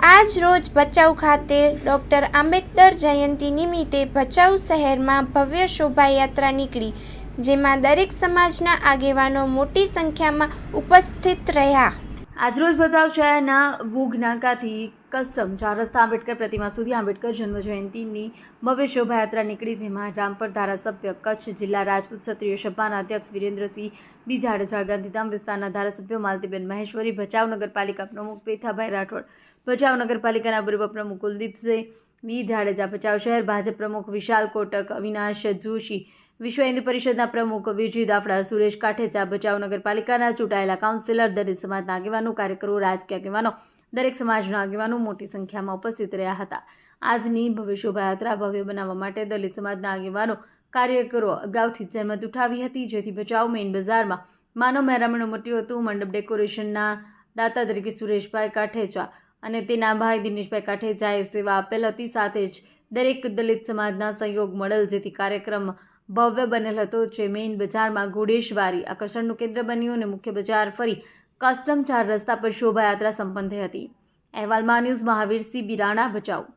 આજ રોજ ભચાઉ ખાતે ડૉક્ટર આંબેડકર જયંતિ નિમિત્તે ભચાઉ શહેરમાં ભવ્ય શોભાયાત્રા નીકળી, જેમાં દરેક સમાજના આગેવાનો મોટી સંખ્યામાં ઉપસ્થિત રહ્યા. આજરોજ ભચાઉ શહેરના વુગ નાકાથી કસ્ટમ 4 રસ્તા આંબેડકર પ્રતિમા સુધી આંબેડકર જન્મ જયંતિની ભવ્ય શોભાયાત્રા નીકળી, જેમાં રામપર ધારાસભ્ય, કચ્છ જિલ્લા રાજપૂત ક્ષત્રિય સભાના અધ્યક્ષ વિરેન્દ્રસિંહ બી જાડેજા, ગાંધીધામ વિસ્તારના ધારાસભ્ય માલતીબેન મહેશ્વરી, ભચાઉ નગરપાલિકા પ્રમુખ પેથાભાઈ રાઠોડ, ભચાઉ નગરપાલિકાના પૂર્વ પ્રમુખ કુલદીપસિંહ બી જાડેજા, ભચાઉ શહેર ભાજપ પ્રમુખ વિશાલ કોટક, અવિનાશ જોશી, વિશ્વ હિન્દુ પરિષદના પ્રમુખ વિજય દાફડા, સુરેશ કાઠેચા, ભચાઉ નગરપાલિકાના ચૂંટાયેલા કાઉન્સિલર, દલિત સમાજના આગેવાનો, કાર્યકરો, રાજકીય આગેવાનો, દરેક સમાજના આગેવાનો મોટી સંખ્યામાં ઉપસ્થિત રહ્યા હતા. આજની ભવ્ય શોભાયાત્રા ભવ્ય બનાવવા માટે દલિત સમાજના આગેવાનો, કાર્યકરો અગાઉથી જહેમત ઉઠાવી હતી, જેથી ભચાઉ મેઇન બજારમાં માનવ મહેરામણ ઉમટ્યું હતું. મંડપ ડેકોરેશનના દાતા તરીકે સુરેશભાઈ કાઠેચા અને તેના ભાઈ દિનેશભાઈ કાઠેચાએ સેવા આપેલ હતી. સાથે જ દરેક દલિત સમાજના સહયોગ મળેલ, જેથી કાર્યક્રમ ભવ્ય બનેલ હતો, જે મેઇન બજારમાં ઘોડેશવારી આકર્ષણનું કેન્દ્ર બન્યું અને મુખ્ય બજાર ફરી કસ્ટમ 4 રસ્તા પર શોભાયાત્રા સંપન્ન થઈ હતી. અહેવાલ માં ન્યૂઝ મહાવીરસિંહ બિરાણા, ભચાઉ.